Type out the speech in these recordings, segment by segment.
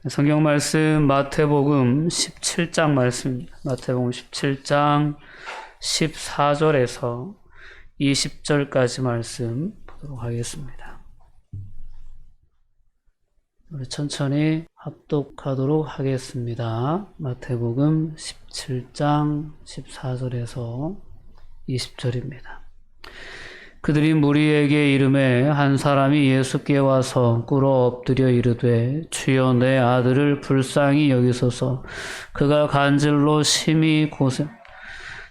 성경 말씀 마태복음 17장 말씀입니다. 마태복음 17장 14절에서 20절까지 말씀 보도록 하겠습니다. 우리 천천히 합독하도록 하겠습니다. 마태복음 17장 14절에서 20절입니다. 그들이 무리에게 이르매 한 사람이 예수께 와서 꿇어 엎드려 이르되 주여 내 아들을 불쌍히 여기소서. 그가 간질로 심히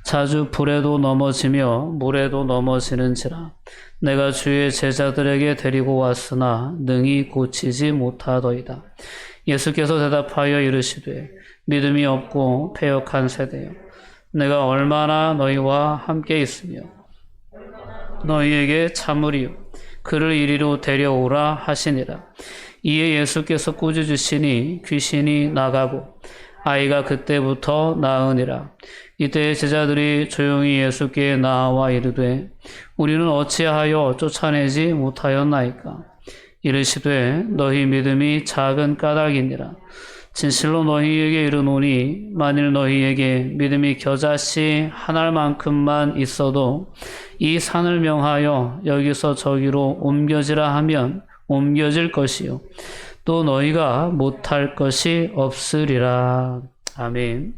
자주 불에도 넘어지며 물에도 넘어지는지라. 내가 주의 제자들에게 데리고 왔으나 능히 고치지 못하더이다. 예수께서 대답하여 이르시되 믿음이 없고 패역한 세대여, 내가 얼마나 너희와 함께 있으며 너희에게 참으리요 그를 이리로 데려오라 하시니라. 이에 예수께서 꾸짖으시니 귀신이 나가고 아이가 그때부터 나으니라. 이때 제자들이 조용히 예수께 나와 이르되 우리는 어찌하여 쫓아내지 못하였나이까. 이르시되 너희 믿음이 작은 까닭이니라. 진실로 너희에게 이르노니 만일 너희에게 믿음이 겨자씨 한 알만큼만 있어도 이 산을 명하여 여기서 저기로 옮겨지라 하면 옮겨질 것이요 또 너희가 못할 것이 없으리라. 아멘.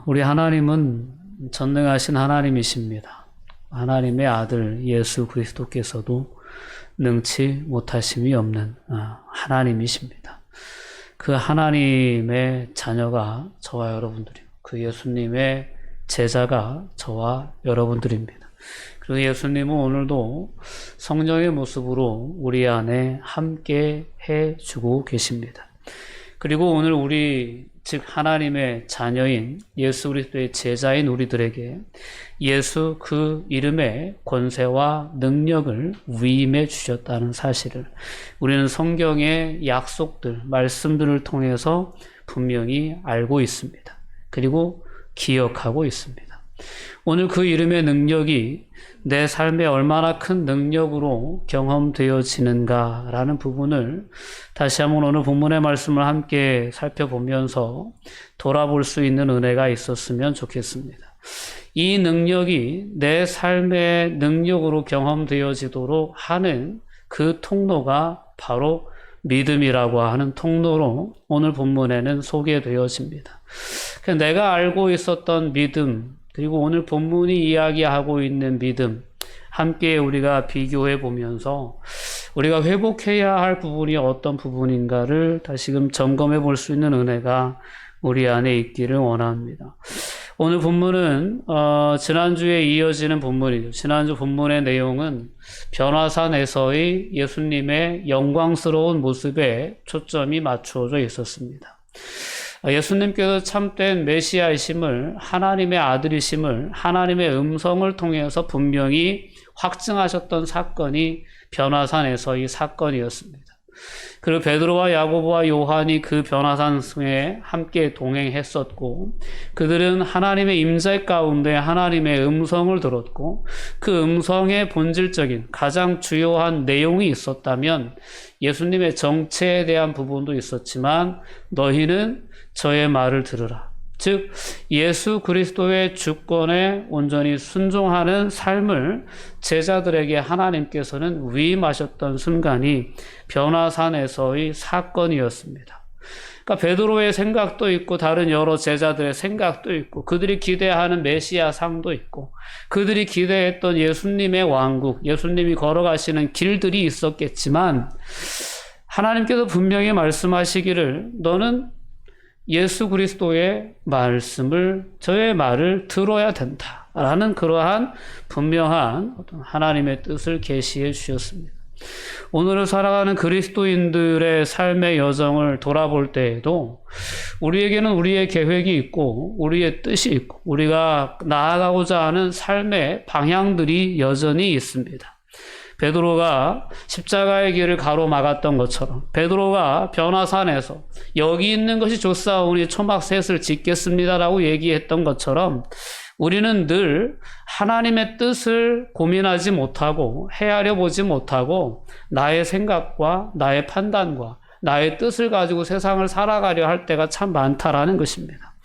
우리 하나님은 전능하신 하나님이십니다. 하나님의 아들 예수 그리스도께서도 능치 못하심이 없는 하나님이십니다. 그 하나님의 자녀가 저와 여러분들이고 그 예수님의 제자가 저와 여러분들입니다. 그리고 예수님은 오늘도 성령의 모습으로 우리 안에 함께 해주고 계십니다. 그리고 오늘 우리 즉 하나님의 자녀인 예수 그리스도의 제자인 우리들에게 예수 그 이름의 권세와 능력을 위임해 주셨다는 사실을 우리는 성경의 약속들, 말씀들을 통해서 분명히 알고 있습니다. 그리고 기억하고 있습니다. 오늘 그 이름의 능력이 내 삶에 얼마나 큰 능력으로 경험되어지는가라는 부분을 다시 한번 오늘 본문의 말씀을 함께 살펴보면서 돌아볼 수 있는 은혜가 있었으면 좋겠습니다. 이 능력이 내 삶의 능력으로 경험되어지도록 하는 그 통로가 바로 믿음이라고 하는 통로로 오늘 본문에는 소개되어집니다. 내가 알고 있었던 믿음, 그리고 오늘 본문이 이야기하고 있는 믿음, 함께 우리가 비교해 보면서 우리가 회복해야 할 부분이 어떤 부분인가를 다시금 점검해 볼 수 있는 은혜가 우리 안에 있기를 원합니다. 오늘 본문은 지난주에 이어지는 본문이죠. 지난주 본문의 내용은 변화산에서의 예수님의 영광스러운 모습에 초점이 맞추어져 있었습니다. 예수님께서 참된 메시아이심을, 하나님의 아들이심을, 하나님의 음성을 통해서 분명히 확증하셨던 사건이 변화산에서의 사건이었습니다. 그리고 베드로와 야고보와 요한이 그 변화산에 함께 동행했었고 그들은 하나님의 임재 가운데 하나님의 음성을 들었고 그 음성의 본질적인 가장 주요한 내용이 있었다면 예수님의 정체에 대한 부분도 있었지만 너희는 저의 말을 들으라. 즉 예수 그리스도의 주권에 온전히 순종하는 삶을 제자들에게 하나님께서는 위임하셨던 순간이 변화산에서의 사건이었습니다. 그러니까 베드로의 생각도 있고 다른 여러 제자들의 생각도 있고 그들이 기대하는 메시아 상도 있고 그들이 기대했던 예수님의 왕국, 예수님이 걸어가시는 길들이 있었겠지만 하나님께서 분명히 말씀하시기를 너는 예수 그리스도의 말씀을, 저의 말을 들어야 된다라는 그러한 분명한 어떤 하나님의 뜻을 계시해 주셨습니다. 오늘을 살아가는 그리스도인들의 삶의 여정을 돌아볼 때에도 우리에게는 우리의 계획이 있고 우리의 뜻이 있고 우리가 나아가고자 하는 삶의 방향들이 여전히 있습니다. 베드로가 십자가의 길을 가로막았던 것처럼, 베드로가 변화산에서 여기 있는 것이 좋사오니 초막셋을 짓겠습니다라고 얘기했던 것처럼, 우리는 늘 하나님의 뜻을 고민하지 못하고 헤아려 보지 못하고 나의 생각과 나의 판단과 나의 뜻을 가지고 세상을 살아가려 할 때가 참 많다라는 것입니다.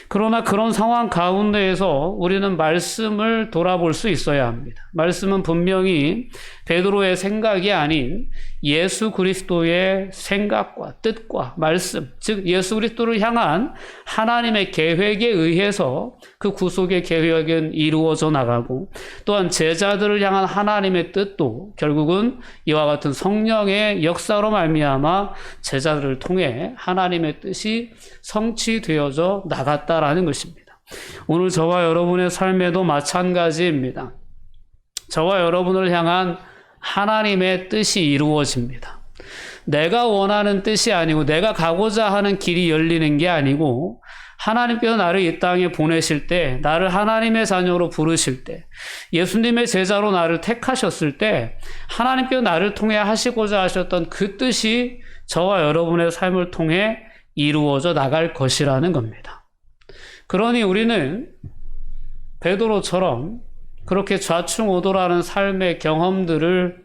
그러나 그런 상황 가운데에서 우리는 말씀을 돌아볼 수 있어야 합니다. 말씀은 분명히 베드로의 생각이 아닌 예수 그리스도의 생각과 뜻과 말씀, 즉 예수 그리스도를 향한 하나님의 계획에 의해서 그 구속의 계획은 이루어져 나가고, 또한 제자들을 향한 하나님의 뜻도 결국은 이와 같은 성령의 역사로 말미암아 제자들을 통해 하나님의 뜻이 성취되어져 나갔다라는 것입니다. 오늘 저와 여러분의 삶에도 마찬가지입니다. 저와 여러분을 향한 하나님의 뜻이 이루어집니다. 내가 원하는 뜻이 아니고 내가 가고자 하는 길이 열리는 게 아니고, 하나님께서 나를 이 땅에 보내실 때, 나를 하나님의 자녀로 부르실 때, 예수님의 제자로 나를 택하셨을 때 하나님께서 나를 통해 하시고자 하셨던 그 뜻이 저와 여러분의 삶을 통해 이루어져 나갈 것이라는 겁니다. 그러니 우리는 베드로처럼 그렇게 좌충우돌하는 삶의 경험들을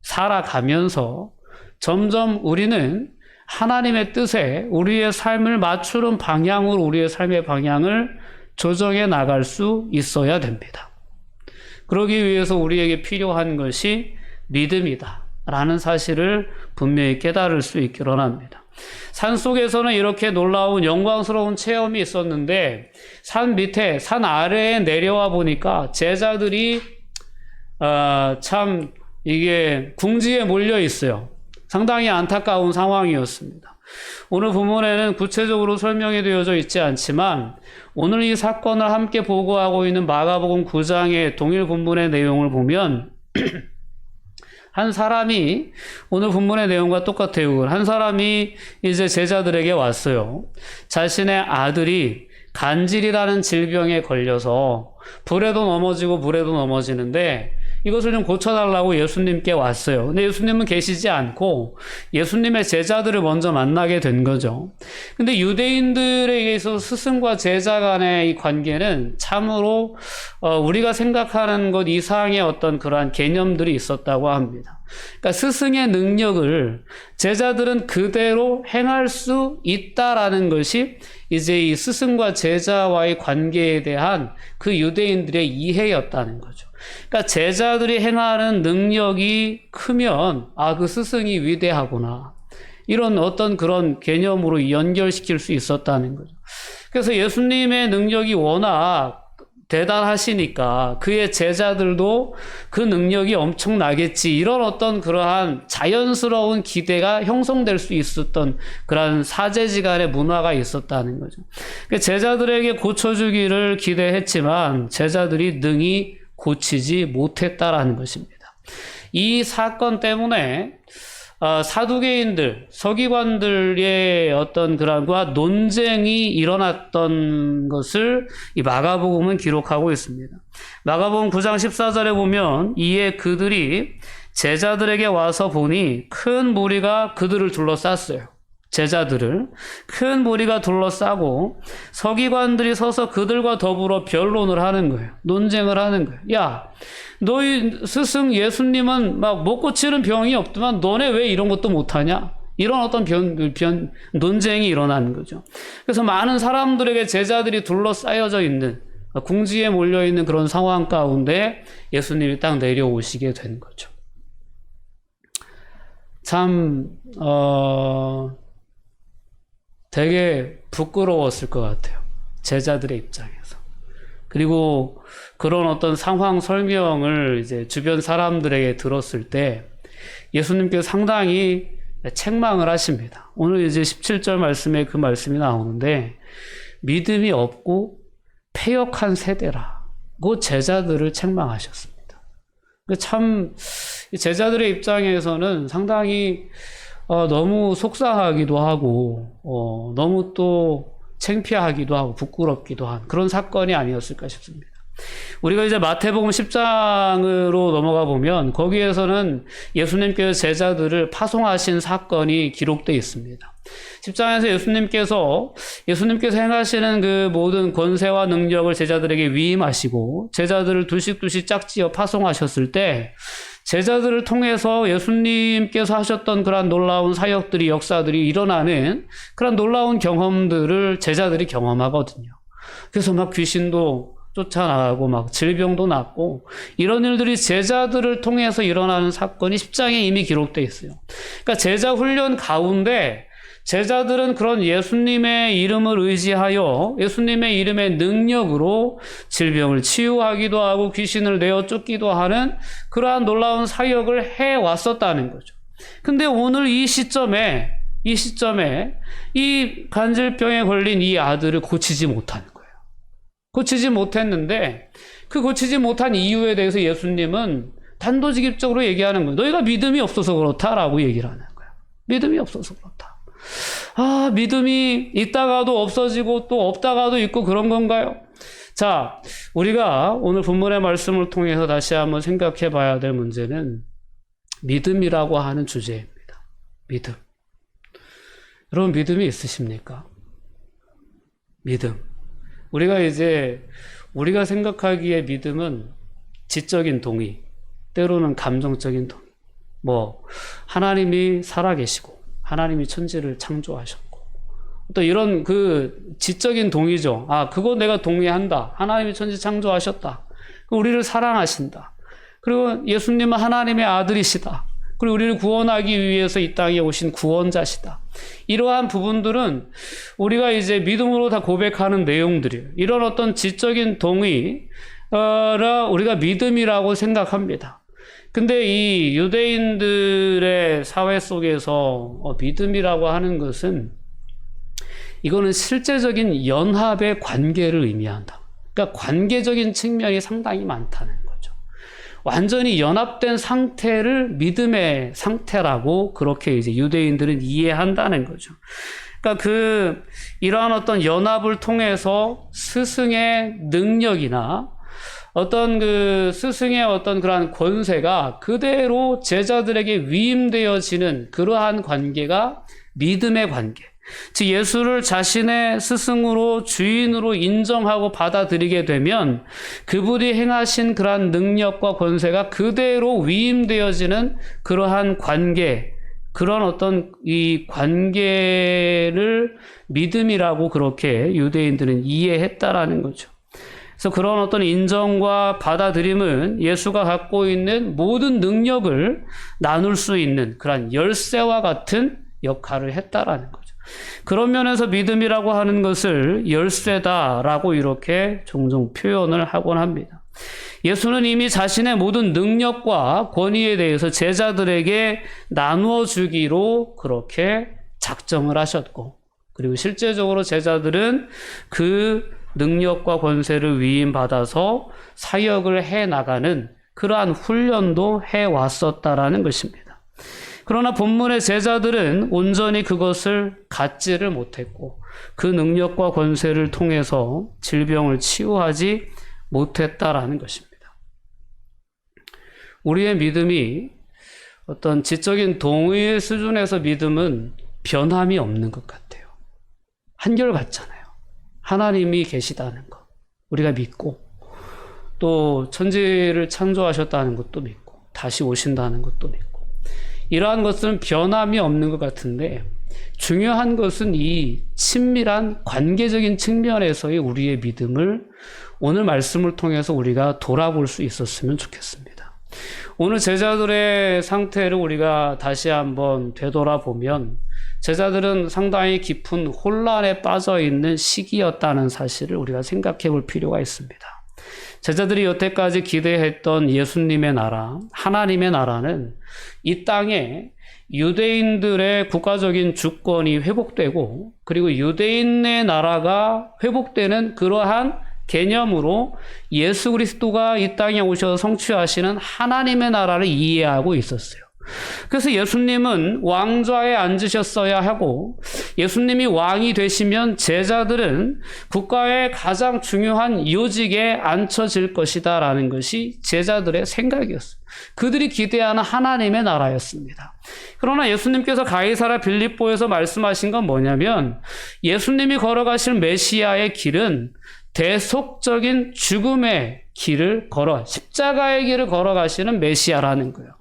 살아가면서 점점 우리는 하나님의 뜻에 우리의 삶을 맞추는 방향으로 우리의 삶의 방향을 조정해 나갈 수 있어야 됩니다. 그러기 위해서 우리에게 필요한 것이 믿음이다 라는 사실을 분명히 깨달을 수 있기를 원합니다. 산속에서는 이렇게 놀라운 영광스러운 체험이 있었는데, 산 밑에, 산 아래에 내려와 보니까 제자들이 참 이게 궁지에 몰려 있어요. 상당히 안타까운 상황이었습니다. 오늘 본문에는 구체적으로 설명이 되어져 있지 않지만, 오늘 이 사건을 함께 보고하고 있는 마가복음 9장의 동일 본문의 내용을 보면 한 사람이, 오늘 본문의 내용과 똑같아요. 한 사람이 이제 제자들에게 왔어요. 자신의 아들이 간질이라는 질병에 걸려서 불에도 넘어지고 물에도 넘어지는데 이것을 좀 고쳐달라고 예수님께 왔어요. 근데 예수님은 계시지 않고 예수님의 제자들을 먼저 만나게 된 거죠. 근데 유대인들에게 있어서 스승과 제자 간의 이 관계는 참으로 우리가 생각하는 것 이상의 어떤 그러한 개념들이 있었다고 합니다. 그러니까 스승의 능력을 제자들은 그대로 행할 수 있다라는 것이 이제 이 스승과 제자와의 관계에 대한 그 유대인들의 이해였다는 거죠. 그러니까 제자들이 행하는 능력이 크면 그 스승이 위대하구나, 이런 어떤 그런 개념으로 연결시킬 수 있었다는 거죠. 그래서 예수님의 능력이 워낙 대단하시니까 그의 제자들도 그 능력이 엄청나겠지, 이런 어떤 그러한 자연스러운 기대가 형성될 수 있었던 그러한 사제지간의 문화가 있었다는 거죠. 제자들에게 고쳐주기를 기대했지만 제자들이 능히 고치지 못했다라는 것입니다. 이 사건 때문에 사두개인들, 서기관들의 어떤 그런과 논쟁이 일어났던 것을 이 마가복음은 기록하고 있습니다. 마가복음 9장 14절에 보면, 이에 그들이 제자들에게 와서 보니 큰 무리가 그들을 둘러쌌어요. 제자들을 큰 무리가 둘러싸고 서기관들이 서서 그들과 더불어 변론을 하는 거예요. 논쟁을 하는 거예요. 야, 너희 스승 예수님은 막 못 고치는 병이 없더만 너네 왜 이런 것도 못하냐? 이런 어떤 논쟁이 일어나는 거죠. 그래서 많은 사람들에게 제자들이 둘러싸여져 있는, 궁지에 몰려있는 그런 상황 가운데 예수님이 딱 내려오시게 된 거죠. 참 되게 부끄러웠을 것 같아요. 제자들의 입장에서. 그리고 그런 어떤 상황 설명을 이제 주변 사람들에게 들었을 때 예수님께서 상당히 책망을 하십니다. 오늘 이제 17절 말씀에 그 말씀이 나오는데, 믿음이 없고 패역한 세대라고 제자들을 책망하셨습니다. 참 제자들의 입장에서는 상당히 너무 속상하기도 하고 너무 또 창피하기도 하고 부끄럽기도 한 그런 사건이 아니었을까 싶습니다. 우리가 이제 마태복음 10장으로 넘어가 보면 거기에서는 예수님께서 제자들을 파송하신 사건이 기록되어 있습니다. 10장에서 예수님께서 행하시는 그 모든 권세와 능력을 제자들에게 위임하시고 제자들을 둘씩 짝지어 파송하셨을 때 제자들을 통해서 예수님께서 하셨던 그런 놀라운 사역들이, 역사들이 일어나는 그런 놀라운 경험들을 제자들이 경험하거든요. 그래서 막 귀신도 쫓아나가고 막 질병도 낫고 이런 일들이 제자들을 통해서 일어나는 사건이 10장에 이미 기록되어 있어요. 그러니까 제자 훈련 가운데 제자들은 그런 예수님의 이름을 의지하여 예수님의 이름의 능력으로 질병을 치유하기도 하고 귀신을 내어 쫓기도 하는 그러한 놀라운 사역을 해왔었다는 거죠. 근데 오늘 이 시점에 이 간질병에 걸린 이 아들을 고치지 못하는 거예요. 고치지 못했는데 그 고치지 못한 이유에 대해서 예수님은 단도직입적으로 얘기하는 거예요. 너희가 믿음이 없어서 그렇다라고 얘기를 하는 거예요. 믿음이 없어서 그렇다. 믿음이 있다가도 없어지고 또 없다가도 있고 그런 건가요? 자, 우리가 오늘 본문의 말씀을 통해서 다시 한번 생각해 봐야 될 문제는 믿음이라고 하는 주제입니다. 믿음. 여러분 믿음이 있으십니까? 믿음. 우리가 생각하기에 믿음은 지적인 동의, 때로는 감정적인 동의. 하나님이 살아계시고, 하나님이 천지를 창조하셨고, 또 이런 그 지적인 동의죠. 그거 내가 동의한다. 하나님이 천지 창조하셨다. 우리를 사랑하신다. 그리고 예수님은 하나님의 아들이시다. 그리고 우리를 구원하기 위해서 이 땅에 오신 구원자시다. 이러한 부분들은 우리가 이제 믿음으로 다 고백하는 내용들이에요. 이런 어떤 지적인 동의를 우리가 믿음이라고 생각합니다. 근데 이 유대인들의 사회 속에서 믿음이라고 하는 것은 이거는 실제적인 연합의 관계를 의미한다. 그러니까 관계적인 측면이 상당히 많다는 거죠. 완전히 연합된 상태를 믿음의 상태라고 그렇게 이제 유대인들은 이해한다는 거죠. 그러니까 이러한 어떤 연합을 통해서 스승의 능력이나 어떤 스승의 어떤 그러한 권세가 그대로 제자들에게 위임되어지는 그러한 관계가 믿음의 관계. 즉 예수를 자신의 스승으로 주인으로 인정하고 받아들이게 되면 그분이 행하신 그러한 능력과 권세가 그대로 위임되어지는 그러한 관계, 그런 어떤 이 관계를 믿음이라고 그렇게 유대인들은 이해했다라는 거죠. 그래서 그런 어떤 인정과 받아들임은 예수가 갖고 있는 모든 능력을 나눌 수 있는 그런 열쇠와 같은 역할을 했다라는 거죠. 그런 면에서 믿음이라고 하는 것을 열쇠다라고 이렇게 종종 표현을 하곤 합니다. 예수는 이미 자신의 모든 능력과 권위에 대해서 제자들에게 나누어 주기로 그렇게 작정을 하셨고, 그리고 실제적으로 제자들은 그 능력과 권세를 위임받아서 사역을 해나가는 그러한 훈련도 해왔었다라는 것입니다. 그러나 본문의 제자들은 온전히 그것을 갖지를 못했고 그 능력과 권세를 통해서 질병을 치유하지 못했다라는 것입니다. 우리의 믿음이 어떤 지적인 동의의 수준에서 믿음은 변함이 없는 것 같아요. 한결같잖아요. 하나님이 계시다는 것 우리가 믿고, 또 천지를 창조하셨다는 것도 믿고, 다시 오신다는 것도 믿고, 이러한 것은 변함이 없는 것 같은데 중요한 것은 이 친밀한 관계적인 측면에서의 우리의 믿음을 오늘 말씀을 통해서 우리가 돌아볼 수 있었으면 좋겠습니다. 오늘 제자들의 상태를 우리가 다시 한번 되돌아보면 제자들은 상당히 깊은 혼란에 빠져 있는 시기였다는 사실을 우리가 생각해 볼 필요가 있습니다. 제자들이 여태까지 기대했던 예수님의 나라, 하나님의 나라는 이 땅에 유대인들의 국가적인 주권이 회복되고, 그리고 유대인의 나라가 회복되는 그러한 개념으로 예수 그리스도가 이 땅에 오셔서 성취하시는 하나님의 나라를 이해하고 있었어요. 그래서 예수님은 왕좌에 앉으셨어야 하고 예수님이 왕이 되시면 제자들은 국가의 가장 중요한 요직에 앉혀질 것이다 라는 것이 제자들의 생각이었어요. 그들이 기대하는 하나님의 나라였습니다. 그러나 예수님께서 가이사랴 빌립보에서 말씀하신 건 뭐냐면 예수님이 걸어가실 메시아의 길은 대속적인 죽음의 길을 십자가의 길을 걸어가시는 메시아라는 거예요.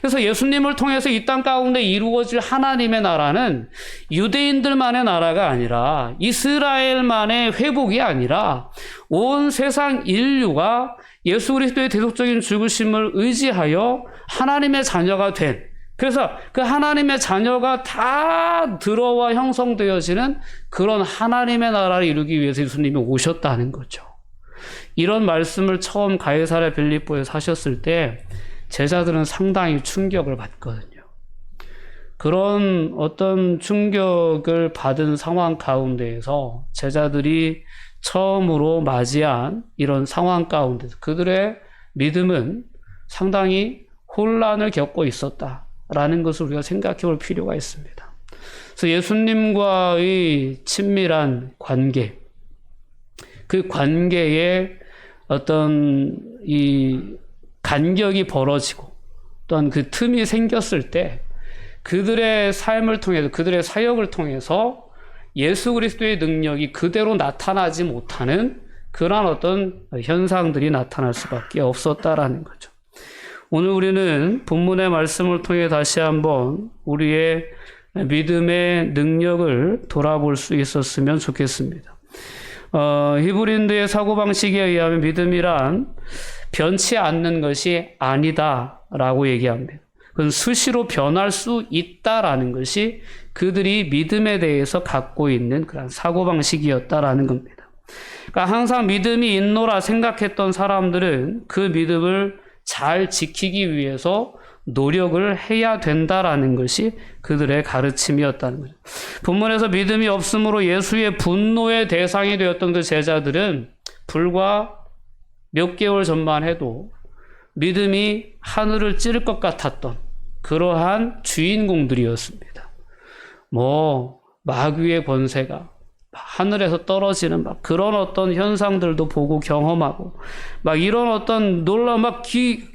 그래서 예수님을 통해서 이 땅 가운데 이루어질 하나님의 나라는 유대인들만의 나라가 아니라 이스라엘만의 회복이 아니라 온 세상 인류가 예수 그리스도의 대속적인 죽으심을 의지하여 하나님의 자녀가 된, 그래서 그 하나님의 자녀가 다 들어와 형성되어지는 그런 하나님의 나라를 이루기 위해서 예수님이 오셨다는 거죠. 이런 말씀을 처음 가이사랴 빌립보에서 하셨을 때 제자들은 상당히 충격을 받거든요. 그런 어떤 충격을 받은 상황 가운데에서 제자들이 처음으로 맞이한 이런 상황 가운데서 그들의 믿음은 상당히 혼란을 겪고 있었다라는 것을 우리가 생각해 볼 필요가 있습니다. 그래서 예수님과의 친밀한 관계, 그 관계에 어떤 이 간격이 벌어지고 또한 그 틈이 생겼을 때 그들의 삶을 통해서, 그들의 사역을 통해서 예수 그리스도의 능력이 그대로 나타나지 못하는 그러한 어떤 현상들이 나타날 수밖에 없었다라는 거죠. 오늘 우리는 본문의 말씀을 통해 다시 한번 우리의 믿음의 능력을 돌아볼 수 있었으면 좋겠습니다. 히브리인들의 사고방식에 의하면 믿음이란 변치 않는 것이 아니다라고 얘기합니다. 그건 수시로 변할 수 있다라는 것이 그들이 믿음에 대해서 갖고 있는 그런 사고방식이었다라는 겁니다. 그러니까 항상 믿음이 있노라 생각했던 사람들은 그 믿음을 잘 지키기 위해서 노력을 해야 된다라는 것이 그들의 가르침이었다는 거죠. 본문에서 믿음이 없으므로 예수의 분노의 대상이 되었던 그 제자들은 불과 몇 개월 전만 해도 믿음이 하늘을 찌를 것 같았던 그러한 주인공들이었습니다. 마귀의 권세가 하늘에서 떨어지는 그런 어떤 현상들도 보고 경험하고 이런 어떤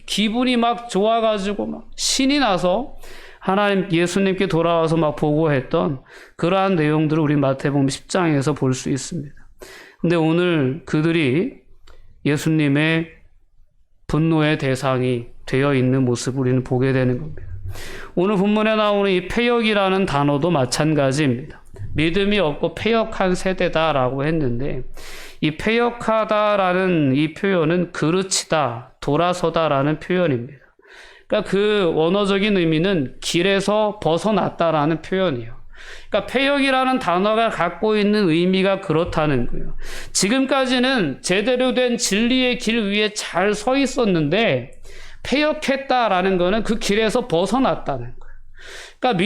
기분이 좋아가지고 신이 나서 하나님 예수님께 돌아와서 보고했던 그러한 내용들을 우리 마태복음 10장에서 볼 수 있습니다. 근데 오늘 그들이 예수님의 분노의 대상이 되어 있는 모습을 우리는 보게 되는 겁니다. 오늘 본문에 나오는 이 패역이라는 단어도 마찬가지입니다. 믿음이 없고 패역한 세대다라고 했는데 이 패역하다라는 이 표현은 그르치다, 돌아서다라는 표현입니다. 그러니까 그 원어적인 의미는 길에서 벗어났다라는 표현이에요. 그러니까 패역이라는 단어가 갖고 있는 의미가 그렇다는 거예요. 지금까지는 제대로 된 진리의 길 위에 잘 서 있었는데 패역했다라는 거는 그 길에서 벗어났다는 거예요. 그러니까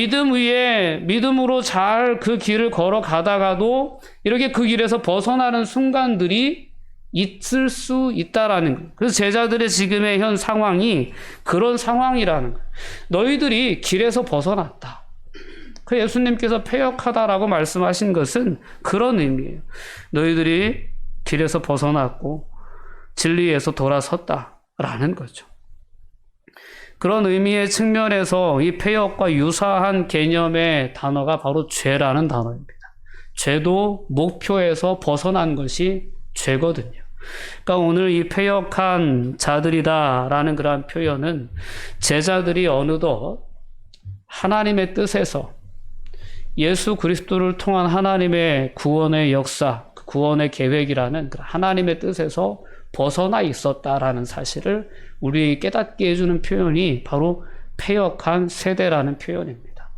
믿음으로 잘 그 길을 걸어가다가도 이렇게 그 길에서 벗어나는 순간들이 있을 수 있다라는 거예요. 그래서 제자들의 지금의 현 상황이 그런 상황이라는 거예요. 너희들이 길에서 벗어났다. 그 예수님께서 패역하다라고 말씀하신 것은 그런 의미예요. 너희들이 길에서 벗어났고 진리에서 돌아섰다라는 거죠. 그런 의미의 측면에서 이 패역과 유사한 개념의 단어가 바로 죄라는 단어입니다. 죄도 목표에서 벗어난 것이 죄거든요. 그러니까 오늘 이 패역한 자들이다라는 그런 표현은 제자들이 어느덧 하나님의 뜻에서 예수 그리스도를 통한 하나님의 구원의 역사, 구원의 계획이라는 하나님의 뜻에서 벗어나 있었다라는 사실을 우리에게 깨닫게 해주는 표현이 바로 패역한 세대라는 표현입니다.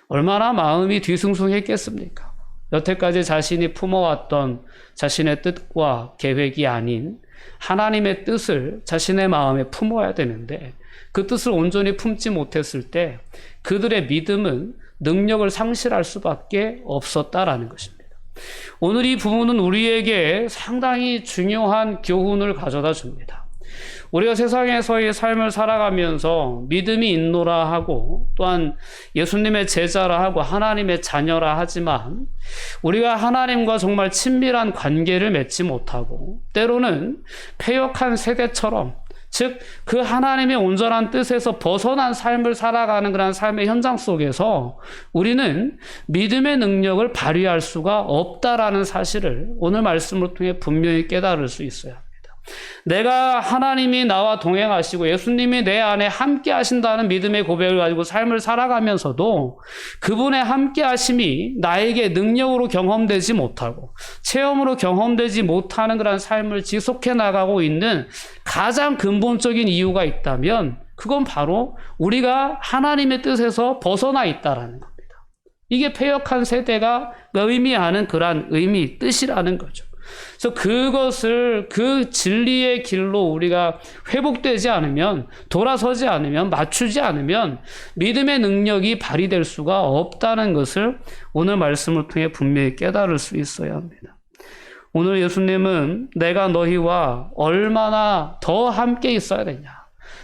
얼마나 마음이 뒤숭숭했겠습니까? 여태까지 자신이 품어왔던 자신의 뜻과 계획이 아닌 하나님의 뜻을 자신의 마음에 품어야 되는데 그 뜻을 온전히 품지 못했을 때 그들의 믿음은 능력을 상실할 수밖에 없었다라는 것입니다. 오늘 이 부분은 우리에게 상당히 중요한 교훈을 가져다 줍니다. 우리가 세상에서의 삶을 살아가면서 믿음이 있노라 하고 또한 예수님의 제자라 하고 하나님의 자녀라 하지만 우리가 하나님과 정말 친밀한 관계를 맺지 못하고 때로는 패역한 세대처럼 즉 그 하나님의 온전한 뜻에서 벗어난 삶을 살아가는 그런 삶의 현장 속에서 우리는 믿음의 능력을 발휘할 수가 없다라는 사실을 오늘 말씀을 통해 분명히 깨달을 수 있어야 합니다. 내가 하나님이 나와 동행하시고 예수님이 내 안에 함께 하신다는 믿음의 고백을 가지고 삶을 살아가면서도 그분의 함께 하심이 나에게 능력으로 경험되지 못하고 체험으로 경험되지 못하는 그런 삶을 지속해 나가고 있는 가장 근본적인 이유가 있다면 그건 바로 우리가 하나님의 뜻에서 벗어나 있다라는 겁니다. 이게 패역한 세대가 의미하는 그러한 의미, 뜻이라는 거죠. 그래서 그것을 그 진리의 길로 우리가 회복되지 않으면 돌아서지 않으면 맞추지 않으면 믿음의 능력이 발휘될 수가 없다는 것을 오늘 말씀을 통해 분명히 깨달을 수 있어야 합니다. 오늘 예수님은 내가 너희와 얼마나 더 함께 있어야 되냐,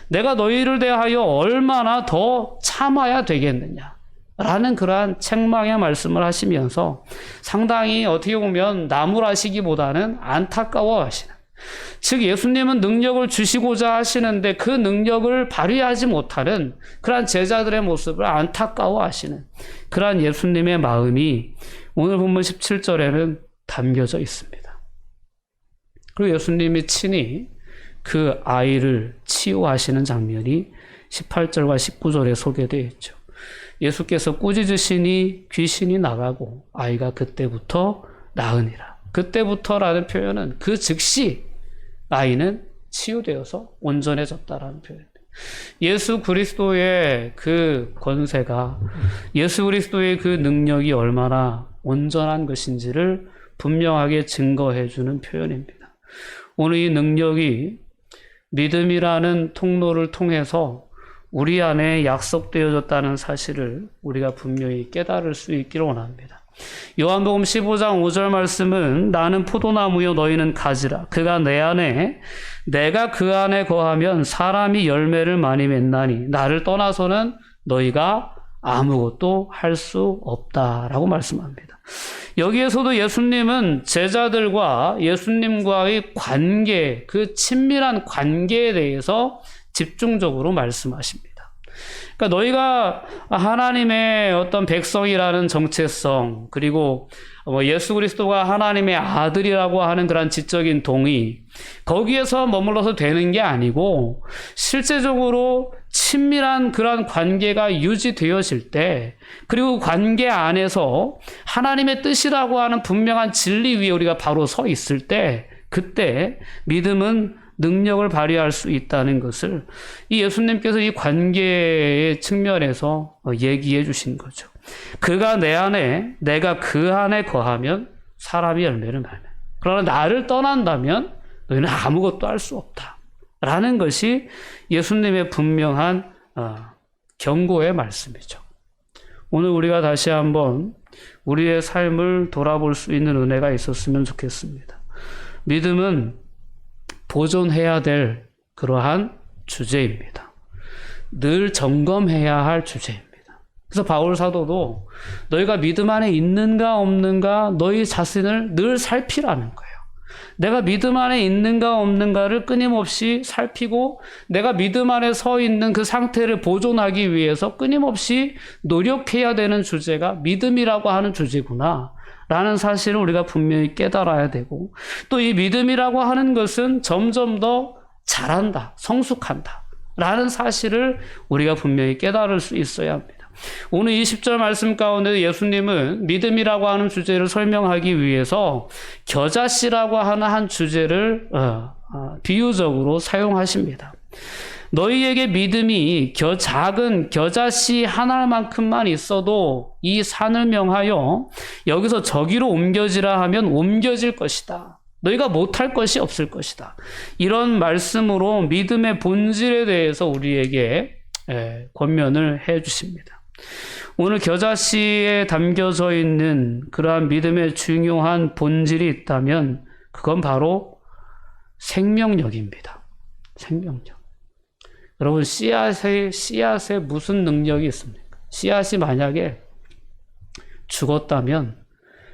내가 너희를 대하여 얼마나 더 참아야 되겠느냐 라는 그러한 책망의 말씀을 하시면서 상당히 어떻게 보면 나무라시기보다는 안타까워 하시는, 즉 예수님은 능력을 주시고자 하시는데 그 능력을 발휘하지 못하는 그러한 제자들의 모습을 안타까워 하시는 그러한 예수님의 마음이 오늘 본문 17절에는 담겨져 있습니다. 그리고 예수님이 친히 그 아이를 치유하시는 장면이 18절과 19절에 소개되어 있죠. 예수께서 꾸짖으시니 귀신이 나가고 아이가 그때부터 나으니라. 그때부터라는 표현은 그 즉시 아이는 치유되어서 온전해졌다라는 표현입니다. 예수 그리스도의 그 권세가, 예수 그리스도의 그 능력이 얼마나 온전한 것인지를 분명하게 증거해 주는 표현입니다. 오늘 이 능력이 믿음이라는 통로를 통해서 우리 안에 약속되어졌다는 사실을 우리가 분명히 깨달을 수 있기를 원합니다. 요한복음 15장 5절 말씀은 나는 포도나무요 너희는 가지라. 그가 내 안에 내가 그 안에 거하면 사람이 열매를 많이 맺나니 나를 떠나서는 너희가 아무것도 할 수 없다라고 말씀합니다. 여기에서도 예수님은 제자들과 예수님과의 관계, 그 친밀한 관계에 대해서 집중적으로 말씀하십니다. 그러니까 너희가 하나님의 어떤 백성이라는 정체성, 그리고 예수 그리스도가 하나님의 아들이라고 하는 그런 지적인 동의, 거기에서 머물러서 되는 게 아니고 실제적으로 친밀한 그런 관계가 유지되어질 때, 그리고 관계 안에서 하나님의 뜻이라고 하는 분명한 진리 위에 우리가 바로 서 있을 때, 그때 믿음은 능력을 발휘할 수 있다는 것을 이 예수님께서 이 관계의 측면에서 얘기해 주신 거죠. 그가 내 안에, 내가 그 안에 거하면 사람이 열매를 맺네. 그러나 나를 떠난다면 너희는 아무것도 할 수 없다 라는 것이 예수님의 분명한 경고의 말씀이죠. 오늘 우리가 다시 한번 우리의 삶을 돌아볼 수 있는 은혜가 있었으면 좋겠습니다. 믿음은 보존해야 될 그러한 주제입니다. 늘 점검해야 할 주제입니다. 그래서 바울 사도도 너희가 믿음 안에 있는가 없는가 너희 자신을 늘 살피라는 거예요. 내가 믿음 안에 있는가 없는가를 끊임없이 살피고 내가 믿음 안에 서 있는 그 상태를 보존하기 위해서 끊임없이 노력해야 되는 주제가 믿음이라고 하는 주제구나 라는 사실을 우리가 분명히 깨달아야 되고, 또 이 믿음이라고 하는 것은 점점 더 자란다, 성숙한다 라는 사실을 우리가 분명히 깨달을 수 있어야 합니다. 오늘 20절 말씀 가운데 예수님은 믿음이라고 하는 주제를 설명하기 위해서 겨자씨라고 하는 한 주제를 비유적으로 사용하십니다. 너희에게 믿음이 작은 겨자씨 한 알만큼만 있어도 이 산을 명하여 여기서 저기로 옮겨지라 하면 옮겨질 것이다. 너희가 못할 것이 없을 것이다. 이런 말씀으로 믿음의 본질에 대해서 우리에게 권면을 해 주십니다. 오늘 겨자씨에 담겨져 있는 그러한 믿음의 중요한 본질이 있다면 그건 바로 생명력입니다. 생명력. 여러분, 씨앗에 무슨 능력이 있습니까? 씨앗이 만약에 죽었다면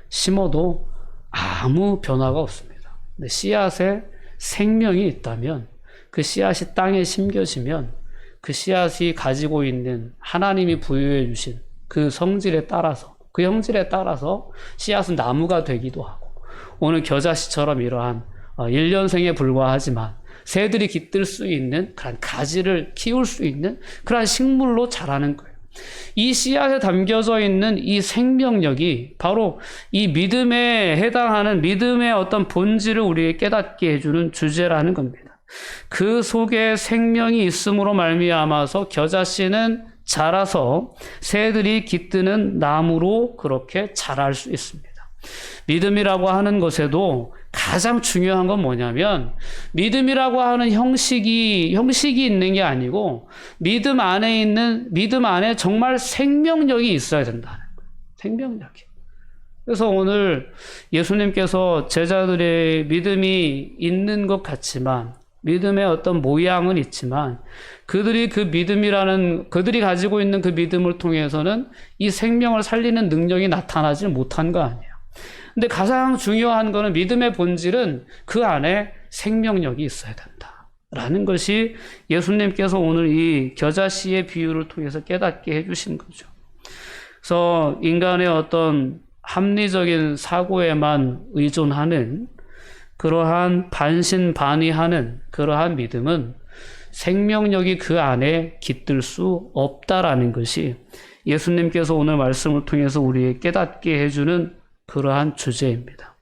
심어도 아무 변화가 없습니다. 근데 씨앗에 생명이 있다면 그 씨앗이 땅에 심겨지면 그 씨앗이 가지고 있는 하나님이 부여해 주신 그 성질에 따라서, 그 형질에 따라서 씨앗은 나무가 되기도 하고, 오늘 겨자씨처럼 이러한 1년생에 불과하지만 새들이 깃들 수 있는 그런 가지를 키울 수 있는 그런 식물로 자라는 거예요. 이 씨앗에 담겨져 있는 이 생명력이 바로 이 믿음에 해당하는 믿음의 어떤 본질을 우리에게 깨닫게 해주는 주제라는 겁니다. 그 속에 생명이 있음으로 말미암아서 겨자씨는 자라서 새들이 깃드는 나무로 그렇게 자랄 수 있습니다. 믿음이라고 하는 것에도 가장 중요한 건 뭐냐면, 믿음이라고 하는 형식이 있는 게 아니고 믿음 안에 정말 생명력이 있어야 된다는 거예요. 생명력이. 그래서 오늘 예수님께서 제자들의 믿음이 있는 것 같지만, 믿음의 어떤 모양은 있지만, 그들이 가지고 있는 그 믿음을 통해서는 이 생명을 살리는 능력이 나타나지 못한 거 아니에요. 근데 가장 중요한 거는 믿음의 본질은 그 안에 생명력이 있어야 된다라는 것이 예수님께서 오늘 이 겨자씨의 비유를 통해서 깨닫게 해주신 거죠. 그래서 인간의 어떤 합리적인 사고에만 의존하는 그러한 반신반의하는 그러한 믿음은 생명력이 그 안에 깃들 수 없다라는 것이 예수님께서 오늘 말씀을 통해서 우리에게 깨닫게 해주는 그러한 주제입니다.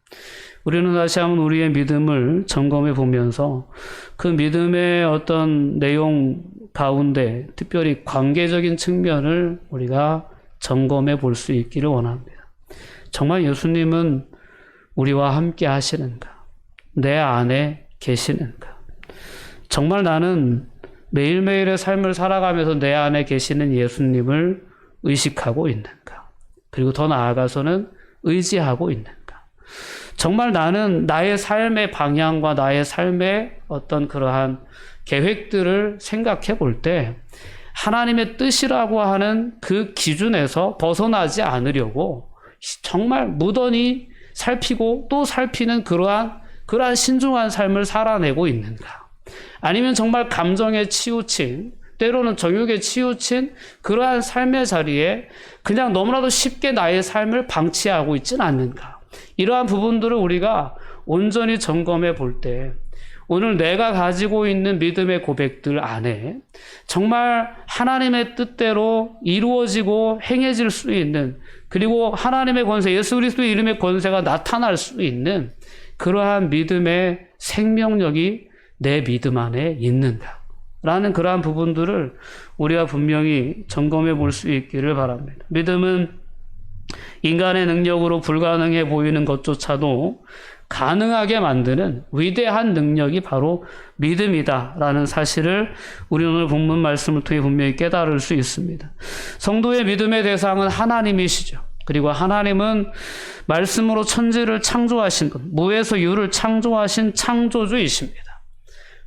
우리는 다시 한번 우리의 믿음을 점검해 보면서 그 믿음의 어떤 내용 가운데 특별히 관계적인 측면을 우리가 점검해 볼 수 있기를 원합니다. 정말 예수님은 우리와 함께 하시는가? 내 안에 계시는가? 정말 나는 매일매일의 삶을 살아가면서 내 안에 계시는 예수님을 의식하고 있는가? 그리고 더 나아가서는 의지하고 있는가? 정말 나는 나의 삶의 방향과 나의 삶의 어떤 그러한 계획들을 생각해 볼 때 하나님의 뜻이라고 하는 그 기준에서 벗어나지 않으려고 정말 무던히 살피고 또 살피는 그러한 신중한 삶을 살아내고 있는가? 아니면 정말 감정에 치우친, 때로는 정욕에 치우친 그러한 삶의 자리에 그냥 너무나도 쉽게 나의 삶을 방치하고 있지는 않는가? 이러한 부분들을 우리가 온전히 점검해 볼 때 오늘 내가 가지고 있는 믿음의 고백들 안에 정말 하나님의 뜻대로 이루어지고 행해질 수 있는, 그리고 하나님의 권세, 예수 그리스도의 이름의 권세가 나타날 수 있는 그러한 믿음의 생명력이 내 믿음 안에 있는가? 라는 그러한 부분들을 우리가 분명히 점검해 볼 수 있기를 바랍니다. 믿음은 인간의 능력으로 불가능해 보이는 것조차도 가능하게 만드는 위대한 능력이 바로 믿음이다라는 사실을 우리 오늘 본문 말씀을 통해 분명히 깨달을 수 있습니다. 성도의 믿음의 대상은 하나님이시죠. 그리고 하나님은 말씀으로 천지를 창조하신 것, 무에서 유를 창조하신 창조주이십니다.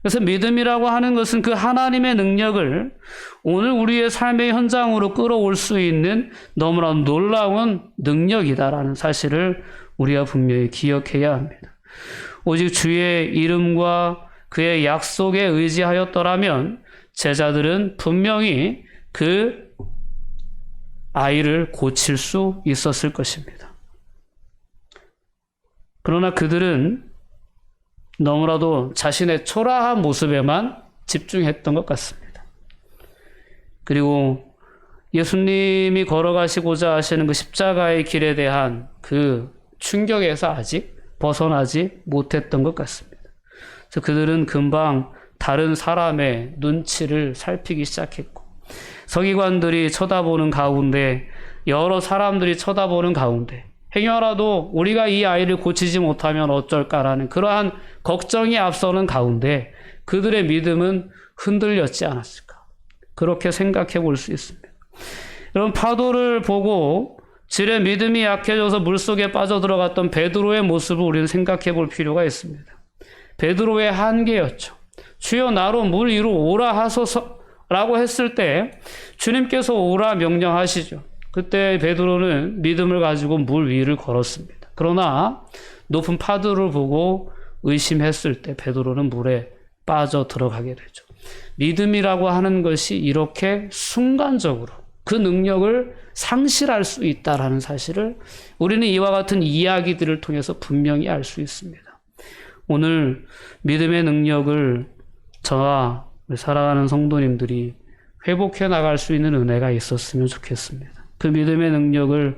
그래서 믿음이라고 하는 것은 그 하나님의 능력을 오늘 우리의 삶의 현장으로 끌어올 수 있는 너무나 놀라운 능력이다라는 사실을 우리가 분명히 기억해야 합니다. 오직 주의 이름과 그의 약속에 의지하였더라면 제자들은 분명히 그 아이를 고칠 수 있었을 것입니다. 그러나 그들은 너무나도 자신의 초라한 모습에만 집중했던 것 같습니다. 그리고 예수님이 걸어가시고자 하시는 그 십자가의 길에 대한 그 충격에서 아직 벗어나지 못했던 것 같습니다. 그래서 그들은 금방 다른 사람의 눈치를 살피기 시작했고, 서기관들이 쳐다보는 가운데, 여러 사람들이 쳐다보는 가운데 행여라도 우리가 이 아이를 고치지 못하면 어쩔까라는 그러한 걱정이 앞서는 가운데 그들의 믿음은 흔들렸지 않았을까? 그렇게 생각해 볼 수 있습니다. 여러분, 파도를 보고 질의 믿음이 약해져서 물속에 빠져들어갔던 베드로의 모습을 우리는 생각해 볼 필요가 있습니다. 베드로의 한계였죠. 주여 나로 물 위로 오라 하소서라고 했을 때 주님께서 오라 명령하시죠. 그때 베드로는 믿음을 가지고 물 위를 걸었습니다. 그러나 높은 파도를 보고 의심했을 때 베드로는 물에 빠져 들어가게 되죠. 믿음이라고 하는 것이 이렇게 순간적으로 그 능력을 상실할 수 있다라는 사실을 우리는 이와 같은 이야기들을 통해서 분명히 알 수 있습니다. 오늘 믿음의 능력을 저와 살아가는 성도님들이 회복해 나갈 수 있는 은혜가 있었으면 좋겠습니다. 그 믿음의 능력을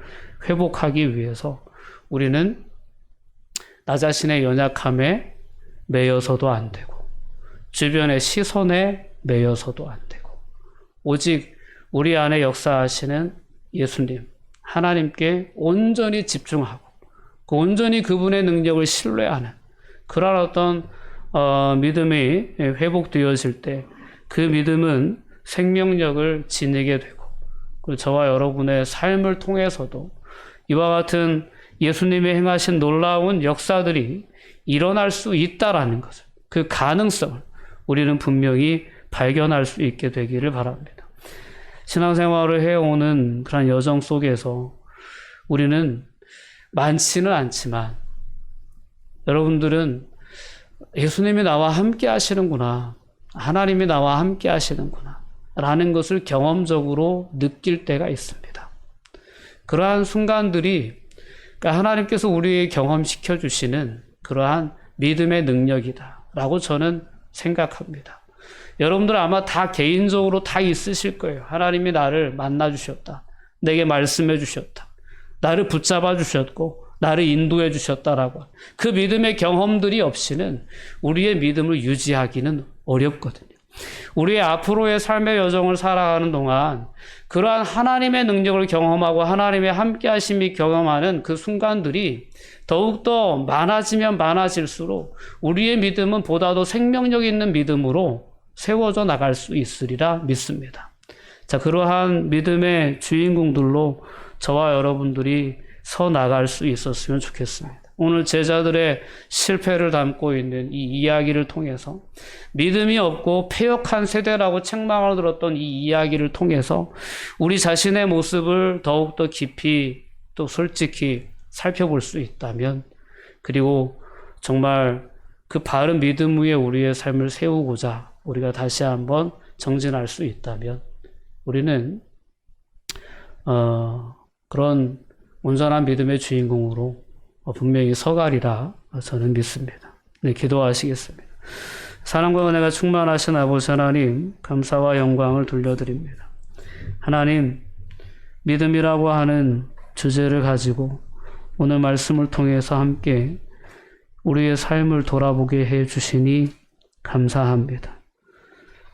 회복하기 위해서 우리는 나 자신의 연약함에 매여서도 안 되고 주변의 시선에 매여서도 안 되고 오직 우리 안에 역사하시는 예수님, 하나님께 온전히 집중하고 온전히 그분의 능력을 신뢰하는 그런 어떤 믿음이 회복되어질 때 그 믿음은 생명력을 지니게 되고 그리고 저와 여러분의 삶을 통해서도 이와 같은 예수님이 행하신 놀라운 역사들이 일어날 수 있다라는 것을 그 가능성을 우리는 분명히 발견할 수 있게 되기를 바랍니다. 신앙생활을 해오는 그런 여정 속에서 우리는 많지는 않지만 여러분들은 예수님이 나와 함께 하시는구나, 하나님이 나와 함께 하시는구나 라는 것을 경험적으로 느낄 때가 있습니다. 그러한 순간들이 하나님께서 우리에게 경험시켜 주시는 그러한 믿음의 능력이다 라고 저는 생각합니다. 여러분들 아마 다 개인적으로 다 있으실 거예요. 하나님이 나를 만나 주셨다, 내게 말씀해 주셨다, 나를 붙잡아 주셨고 나를 인도해 주셨다라고 그 믿음의 경험들이 없이는 우리의 믿음을 유지하기는 어렵거든요. 우리의 앞으로의 삶의 여정을 살아가는 동안 그러한 하나님의 능력을 경험하고 하나님의 함께하심이 경험하는 그 순간들이 더욱더 많아지면 많아질수록 우리의 믿음은 보다 더 생명력 있는 믿음으로 세워져 나갈 수 있으리라 믿습니다. 자, 그러한 믿음의 주인공들로 저와 여러분들이 서 나갈 수 있었으면 좋겠습니다. 오늘 제자들의 실패를 담고 있는 이 이야기를 통해서 믿음이 없고 패역한 세대라고 책망을 들었던 이 이야기를 통해서 우리 자신의 모습을 더욱더 깊이 또 솔직히 살펴볼 수 있다면, 그리고 정말 그 바른 믿음 위에 우리의 삶을 세우고자 우리가 다시 한번 정진할 수 있다면 우리는 그런 온전한 믿음의 주인공으로 분명히 서가리라 저는 믿습니다. 네, 기도하시겠습니다. 사랑과 은혜가 충만하신 아버지 하나님, 감사와 영광을 돌려드립니다. 하나님, 믿음이라고 하는 주제를 가지고 오늘 말씀을 통해서 함께 우리의 삶을 돌아보게 해 주시니 감사합니다.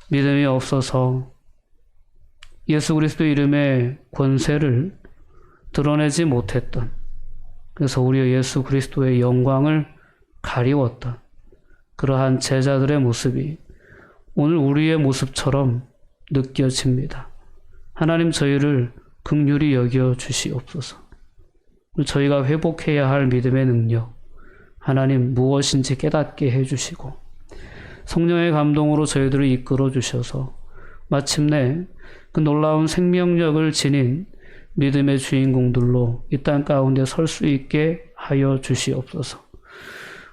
믿음이 없어서 예수 그리스도 이름의 권세를 드러내지 못했던, 그래서 우리 예수 그리스도의 영광을 가리웠던 그러한 제자들의 모습이 오늘 우리의 모습처럼 느껴집니다. 하나님, 저희를 긍휼히 여겨 주시옵소서. 저희가 회복해야 할 믿음의 능력, 하나님 무엇인지 깨닫게 해주시고 성령의 감동으로 저희들을 이끌어 주셔서 마침내 그 놀라운 생명력을 지닌 믿음의 주인공들로 이 땅 가운데 설 수 있게 하여 주시옵소서.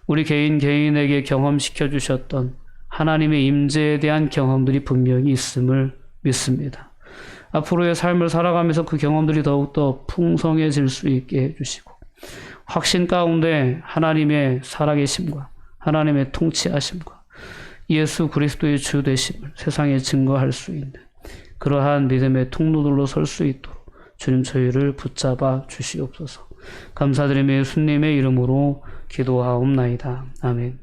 우리 개인에게 경험시켜 주셨던 하나님의 임재에 대한 경험들이 분명히 있음을 믿습니다. 앞으로의 삶을 살아가면서 그 경험들이 더욱더 풍성해질 수 있게 해주시고 확신 가운데 하나님의 살아계심과 하나님의 통치하심과 예수 그리스도의 주 되심을 세상에 증거할 수 있는 그러한 믿음의 통로들로 설 수 있도록 주님 저희를 붙잡아 주시옵소서. 감사드리며 예수님의 이름으로 기도하옵나이다. 아멘.